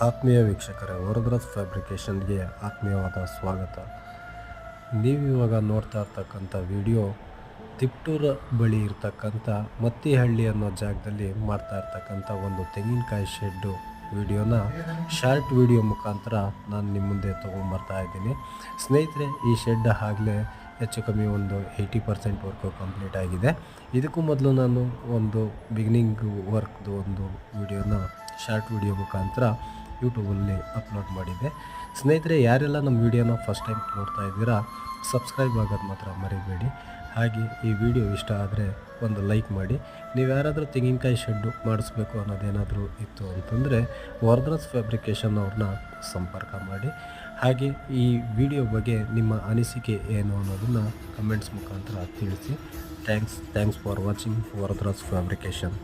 ಆತ್ಮೀಯ ವೀಕ್ಷಕರೇ, ವರದರಾಜ್ ಫ್ಯಾಬ್ರಿಕೇಷನ್ಗೆ ಆತ್ಮೀಯವಾದ ಸ್ವಾಗತ. ನೀವಿವಾಗ ನೋಡ್ತಾ ಇರ್ತಕ್ಕಂಥ ವಿಡಿಯೋ ತಿಪ್ಟೂರ ಬಳಿ ಇರ್ತಕ್ಕಂಥ ಮತ್ತಿಹಳ್ಳಿ ಅನ್ನೋ ಜಾಗದಲ್ಲಿ ಮಾಡ್ತಾ ಇರ್ತಕ್ಕಂಥ ಒಂದು ತೆಂಗಿನಕಾಯಿ ಶೆಡ್ಡು ವಿಡಿಯೋನ ಶಾರ್ಟ್ ವಿಡಿಯೋ ಮುಖಾಂತರ ನಾನು ನಿಮ್ಮ ಮುಂದೆ ತೊಗೊಂಬರ್ತಾ ಇದ್ದೀನಿ. ಸ್ನೇಹಿತರೆ, ಈ ಶೆಡ್ ಆಗಲೇ ಹೆಚ್ಚು ಕಮ್ಮಿ ಒಂದು 80% ವರ್ಕು ಕಂಪ್ಲೀಟ್ ಆಗಿದೆ. ಇದಕ್ಕೂ ಮೊದಲು ನಾನು ಒಂದು ಬಿಗಿನಿಂಗ್ ವರ್ಕ್ದು ಒಂದು ವಿಡಿಯೋನ ಶಾರ್ಟ್ ವಿಡಿಯೋ ಮುಖಾಂತರ ಯೂಟ್ಯೂಬಲ್ಲಿ ಅಪ್ಲೋಡ್ ಮಾಡಿದ್ದೆ. ಸ್ನೇಹಿತರೆ, ಯಾರೆಲ್ಲ ನಮ್ಮ ವಿಡಿಯೋನ ಫಸ್ಟ್ ಟೈಮ್ ನೋಡ್ತಾ ಇದ್ದೀರಾ, ಸಬ್ಸ್ಕ್ರೈಬ್ ಆಗೋದು ಮಾತ್ರ ಮರಿಬೇಡಿ. ಹಾಗೆ ಈ ವಿಡಿಯೋ ಇಷ್ಟ ಆದರೆ ಒಂದು ಲೈಕ್ ಮಾಡಿ. ನೀವು ಯಾರಾದರೂ ತೆಂಗಿನಕಾಯಿ ಶೆಡ್ಡು ಮಾಡಿಸ್ಬೇಕು ಅನ್ನೋದೇನಾದರೂ ಇತ್ತು ಅಂತಂದರೆ ವರದರಾಜ್ ಫ್ಯಾಬ್ರಿಕೇಷನ್ ಅವ್ರನ್ನ ಸಂಪರ್ಕ ಮಾಡಿ. ಹಾಗೆ ಈ ವಿಡಿಯೋ ಬಗ್ಗೆ ನಿಮ್ಮ ಅನಿಸಿಕೆ ಏನು ಅನ್ನೋದನ್ನು ಕಮೆಂಟ್ಸ್ ಮುಖಾಂತರ ತಿಳಿಸಿ. Thanks for watching Varadaraj fabrication.